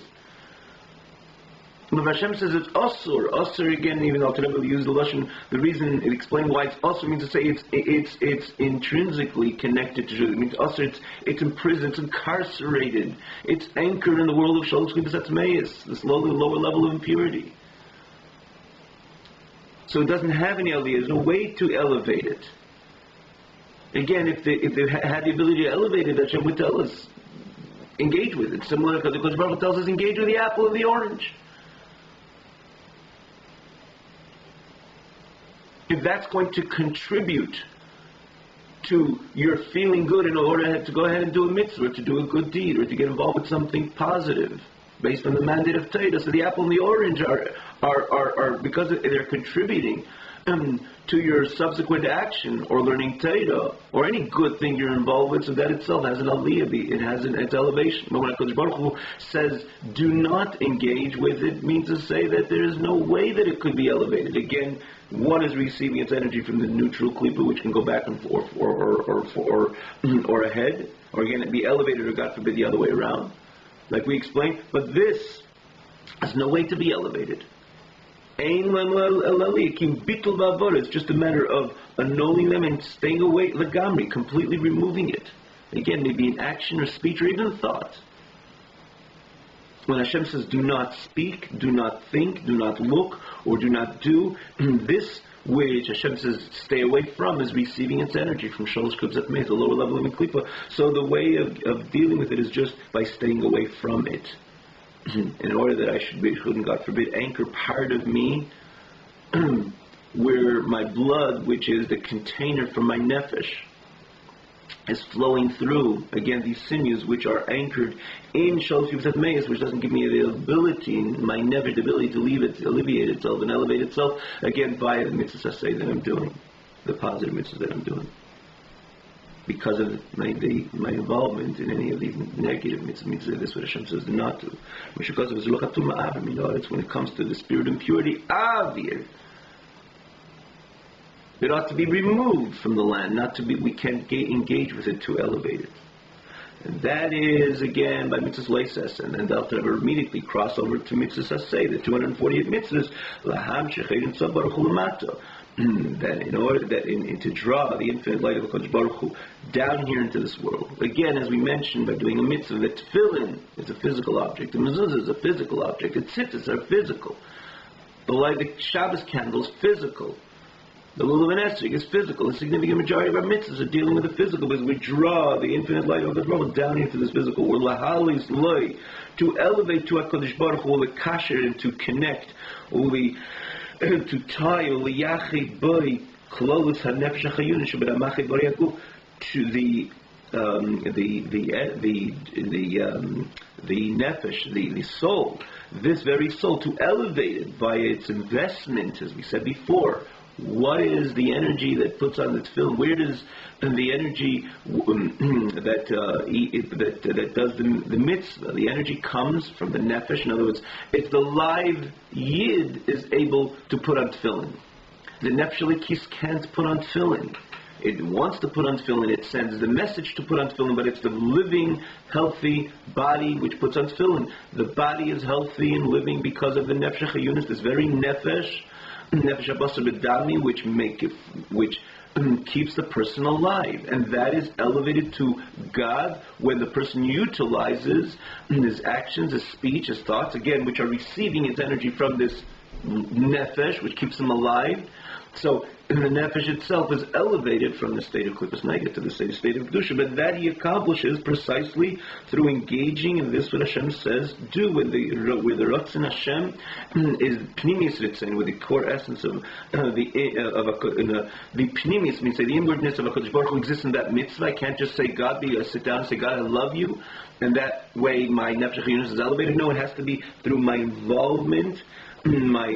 But Hashem says it's asur. Asur, again, even though today we use the lashon, the reason it explained why it's asur means to say it's intrinsically connected to Judah. It means asur, it's imprisoned, it's incarcerated, it's anchored in the world of shalosh kibzat meis, this lower level of impurity. So it doesn't have any aliyah. There's no way to elevate it. Again, if they had the ability to elevate it, Hashem would tell us, engage with it. Similar to because Baruch tells us, engage with the apple and the orange. If that's going to contribute to your feeling good in order to go ahead and do a mitzvah, or to do a good deed, or to get involved with something positive, based on the mandate of Torah, so the apple and the orange are because they're contributing to your subsequent action, or learning Torah, or any good thing you're involved with, so that itself has an aliyah, it has its elevation. But when HaKadosh Baruch Hu says, do not engage with it, means to say that there is no way that it could be elevated. Again, one is receiving its energy from the neutral klipa, which can go back and forth, or ahead, or again, be elevated, or God forbid, the other way around, like we explained. But this has no way to be elevated. It's just a matter of annulling them and staying away, lagamri, completely removing it. Again, maybe in action or speech or even thought. When Hashem says, do not speak, do not think, do not look, or do not do, this which Hashem says stay away from is receiving its energy from shalosh kibzat meis, the lower level of klipa. So the way of dealing with it is just by staying away from it. In order that I shouldn't, God forbid, anchor part of me where my blood, which is the container for my nefesh, is flowing through, again, these sinews which are anchored in shalosh kibzat meis, which doesn't give me the ability, my nefesh, the ability to alleviate itself and elevate itself, again, via the mitzvahs that I'm doing, the positive mitzvahs that I'm doing. Because of my involvement in any of these negative mitzvahs, that's what Hashem says not to. It's when it comes to the spirit impurity, avir, it ought to be removed from the land, not to be. We can't engage with it to elevate it. And that is again by mitzvahs leises, and then they'll never immediately cross over to mitzvahs asay, the 248 mitzvahs, laham shechein tzad baruch hu lamato. That in order to draw the infinite light of HaKadosh Baruch Hu down here into this world. Again, as we mentioned, by doing a mitzvah, the tefillin is a physical object, the mezuzah is a physical object, the tzitzis are physical, the light, the Shabbos candle is physical, the lulav and esrog is physical. The significant majority of our mitzvahs are dealing with the physical, because we draw the infinite light of HaKadosh Baruch Hu down into this physical. We're lahalis loy, to elevate to HaKadosh Baruch Hu, the kasher, and to connect, to tie to the nefesh, the soul, this very soul, to elevate it by its investment, as we said before, What is the energy that puts on the tefillin? Where does the energy that does the mitzvah? The energy comes from the nefesh. In other words, if the live yid is able to put on tefillin, the nefesh elikis can't put on tefillin. It wants to put on tefillin. It sends the message to put on tefillin, but it's the living, healthy body which puts on tefillin. The body is healthy and living because of the nefesh chayunis, this very nefesh habasar b'dami, which keeps the person alive, and that is elevated to God when the person utilizes his actions, his speech, his thoughts, again, which are receiving its energy from this nefesh, which keeps him alive. So the nefesh itself is elevated from the state of klipas nega to the state of kedusha, but that he accomplishes precisely through engaging in this what Hashem says do, with the Ratzon Hashem is pnimius ritzain, with the core essence of the pnimius means the inwardness of a Kodesh Baruch Hu exists in that mitzvah. I can't just say God, sit down and say God, I love you, and that way my nefesh chayunis is elevated. No, it has to be through my involvement. My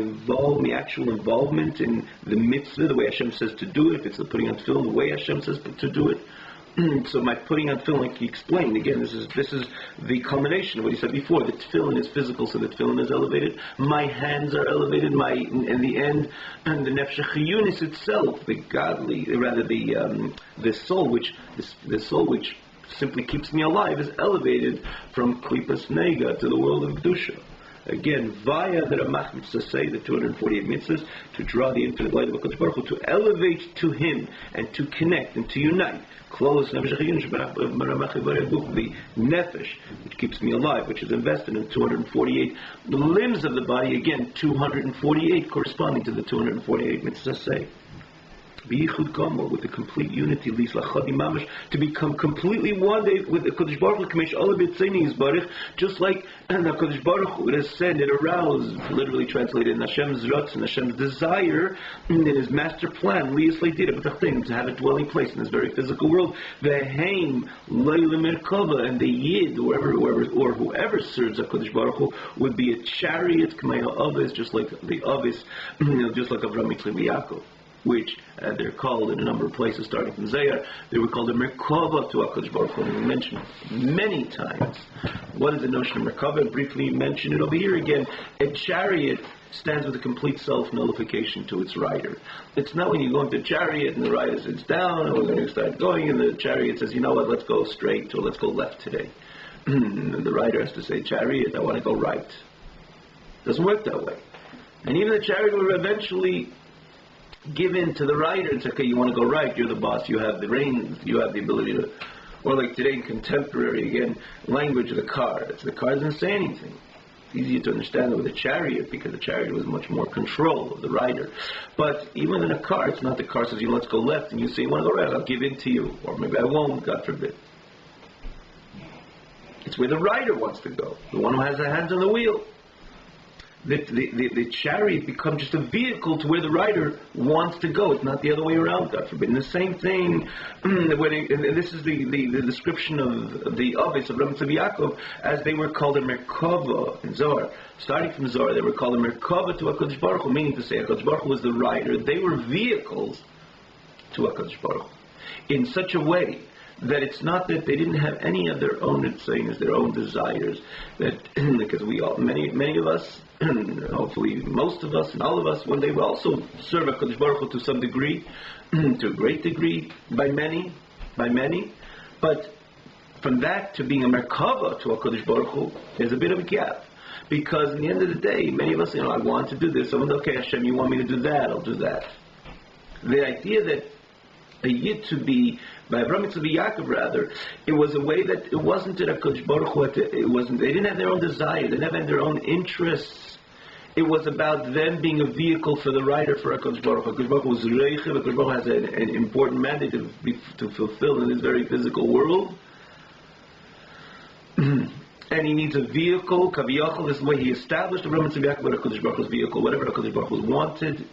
actual involvement in the mitzvah, the way Hashem says to do it. If it's the putting on tefillin, the way Hashem says to do it. So my putting on tefillin, like he explained, again, this is the culmination of what he said before. The tefillin is physical, so the tefillin is elevated. My hands are elevated. In the end, and the nefesh chayunis itself, the godly, rather the soul which simply keeps me alive, is elevated from klipas nega to the world of kedusha. Again, via the Ramach mitzvah say, the 248 mitzvahs, to draw the infinite light of HaKadosh Baruch Hu, to elevate to Him, and to connect, and to unite. Close the nefesh, which keeps me alive, which is invested in 248 the limbs of the body, again, 248 corresponding to the 248 mitzvahs say. B'yichud Gomor, with the complete unity, to become completely one with the Kodesh Baruch Hu, just like the Kodesh Baruch Hu, it has said, it aroused, literally translated in Hashem's Ratzon, Hashem's desire, in His master plan, to have a dwelling place in this very physical world. V'heim Leila Merkava, and the Yid, whoever serves a Kodesh Baruch Hu, would be a chariot, just like the Avis, just like Avraham, Yitzchak, and Yaakov, which they're called in a number of places, starting from Zayar. They were called a Merkava to HaKadosh Baruch Hu, and we mentioned many times. What is the notion of Merkava? Briefly mention it over here again. A chariot stands with a complete self-nullification to its rider. It's not when you go into a chariot and the rider sits down and we're going to start going and the chariot says, you know what, let's go straight or let's go left today. And the rider has to say, chariot, I want to go right. It doesn't work that way. And even the chariot will eventually give in to the rider and say, okay, you want to go right, you're the boss, you have the reins, you have the ability to, or like today in contemporary, again, language of the car. The car doesn't say anything. It's easier to understand it with a chariot because the chariot was much more control of the rider. But even in a car, it's not the car says, let's go left, and you say, you want to go right, I'll give in to you. Or maybe I won't, God forbid. It's where the rider wants to go, the one who has the hands on the wheel. The chariot becomes just a vehicle to where the rider wants to go. It's not the other way around, God forbid. And the same thing, and this is the description of the Avis of Rav Yaakov, as they were called a Merkava in Zohar. Starting from Zohar, they were called a Merkava to HaKadosh Baruch Hu, meaning to say HaKadosh Baruch Hu was the rider. They were vehicles to HaKadosh Baruch Hu in such a way that it's not that they didn't have any of their own things, their own desires. That because we all, many of us, hopefully most of us and all of us, one day will also serve HaKadosh Baruch Hu to some degree, to a great degree, by many. But from that to being a Merkava to HaKadosh Baruch Hu, there's a bit of a gap. Because in the end of the day, many of us, I want to do this. Someone, okay, Hashem, you want me to do that? I'll do that. The idea that a Yid to be, by Avraham Yitzchak Yaakov rather, it was a way that it wasn't that HaKadosh Baruch Hu, they didn't have their own desire, they didn't have their own interests. It was about them being a vehicle for the rider for HaKadosh Baruch Hu. HaKadosh Baruch Hu was Reichiv, HaKadosh Baruch Hu has an important mandate to fulfill in this very physical world. And he needs a vehicle, Kaviyachal, this is the way he established Avraham Yitzchak Yaakov, HaKadosh Baruch Hu's vehicle, whatever HaKadosh Baruch Hu wanted,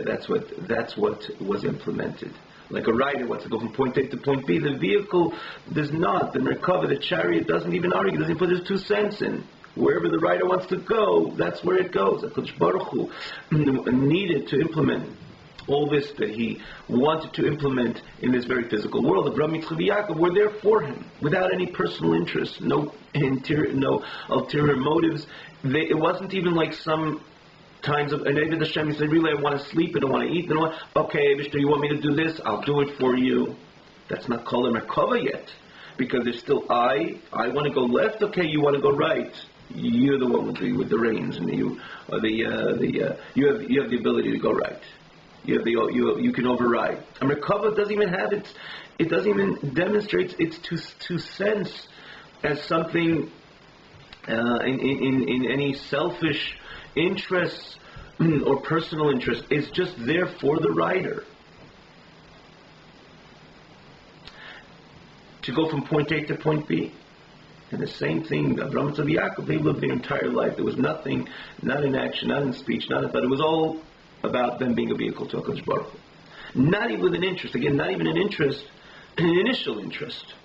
that's what was implemented. Like a rider wants to go from point A to point B. The vehicle does not. The Merkava, the chariot, doesn't even argue, doesn't put his 2 cents in. Wherever the writer wants to go, that's where it goes. HaKadosh Baruch Hu needed to implement all this that he wanted to implement in this very physical world. Avraham, Yitzchak, and Yaakov were there for him, without any personal interest, no ulterior motives. It wasn't even like some times of, and David Hashem, he said, really, I want to sleep, I don't want to eat, okay, Mishter, you want me to do this? I'll do it for you. That's not Kol Merkava yet, because there's still I want to go left, okay, you want to go right. You're the one with the reins, and you have the ability to go right. You can override. And Merkava doesn't even have it. It doesn't even demonstrate its two sense as something in any selfish interests or personal interest. It's just there for the writer to go from point A to point B. And the same thing, Avraham and Yaakov, they lived their entire life. There was nothing, not in action, not in speech, but it was all about them being a vehicle to HaKadosh Baruch Hu. Not even with an interest. Again, not even an interest, an initial interest.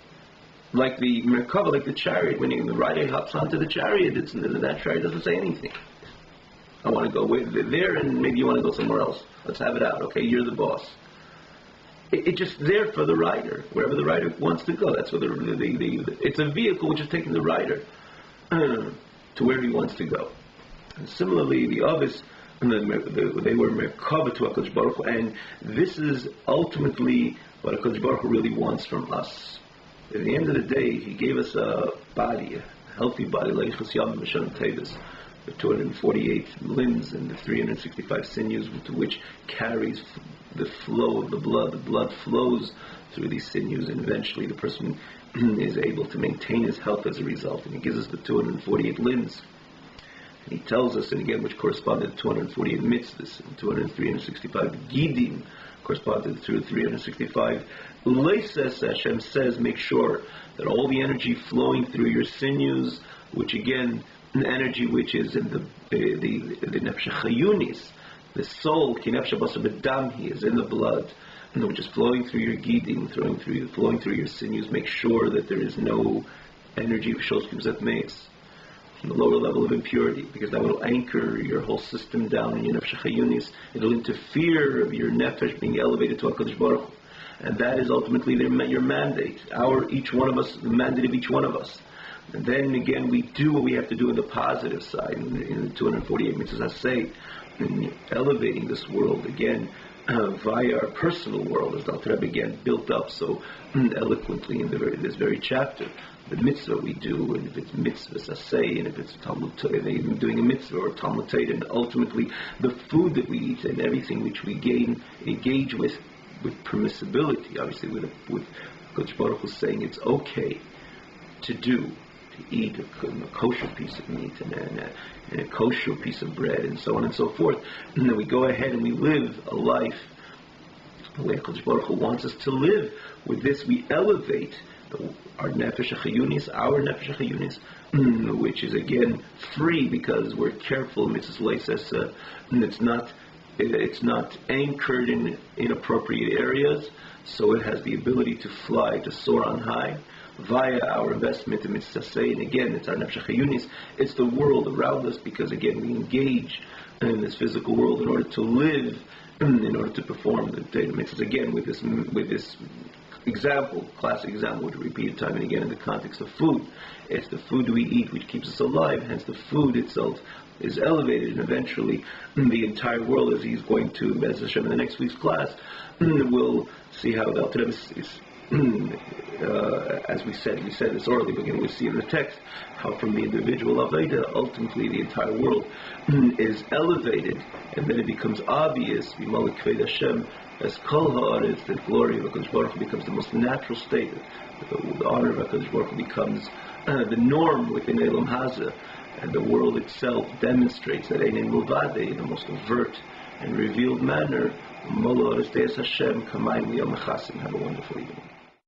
Like the Merkava, like the chariot. When the rider hops onto the chariot, that chariot doesn't say anything. I want to go there, and maybe you want to go somewhere else. Let's have it out. Okay, you're the boss. It's just there for the rider, wherever the rider wants to go. That's what it's a vehicle which is taking the rider to where he wants to go. And similarly, the Avis, they were Merkava to HaKadosh Baruch Hu, and this is ultimately what HaKadosh Baruch Hu really wants from us. At the end of the day, he gave us a body, a healthy body, like Chasiyam Mishon Tevis, the 248 limbs and the 365 sinews, to which carries the flow of the blood. The blood flows through these sinews, and eventually the person is able to maintain his health as a result. And he gives us the 248 limbs. And he tells us, and again, which corresponded to 248 mitzvahs, and 365 gidim corresponded to 365 leises. Hashem says, make sure that all the energy flowing through your sinews, which again, the energy which is in the nefesh chayunis, the soul, ki nefesh basar b'damhi, is in the blood, and which is flowing through your gidim, flowing through your sinews. Make sure that there is no energy of shoskim zet meis, from the lower level of impurity, because that will anchor your whole system down in your nefesh chayunis. It'll interfere with your nefesh being elevated to HaKadosh Baruch Hu. And that is ultimately your mandate. Each one of us, the mandate of each one of us. And then again, we do what we have to do on the positive side, in the 248 mitzvahs asay, in elevating this world again via our personal world, as Dr. Rebbe again built up so eloquently in this very chapter. The mitzvah we do, and if it's mitzvahs asay, and if it's Talmud, doing a mitzvah or Talmud Torah, and ultimately the food that we eat and everything which we engage with permissibility, obviously with Kodesh Baruch Hu saying it's okay to eat a kosher piece of meat and a kosher piece of bread and so on and so forth. And then we go ahead and we live a life the way Kodesh Baruch Hu wants us to live. With this, we elevate our nefesh chayunis, which is again free because we're careful. Mitzvah leises, and it's not anchored in inappropriate areas, so it has the ability to fly, to soar on high via our investment in mitzvah say. And again, it's our nefesh chayunis. It's the world around us, because again, we engage in this physical world in order to live, in order to perform the mitzvahs. Again, with this example, classic example, which we repeat time and again in the context of food. It's the food we eat which keeps us alive. Hence, the food itself is elevated, and eventually the entire world, as he's going to, Bez Hashem, in the next week's class, we'll see how the Alter Rebbe is, as we said this orally, but again we'll see in the text how from the individual Aveda, ultimately the entire world is elevated, and then it becomes obvious, B'malek Kved Hashem, as Kol Ha'aretz, the glory of HaKadosh Baruch Hu becomes the most natural state. The honor of HaKadosh Baruch Hu becomes the norm within Elam Hazeh, and the world itself demonstrates that Einen Muvadeh, in the most overt and revealed manner, Molo Aretz Deis Hashem, Kamayim Liyam Mechasim. Have a wonderful evening.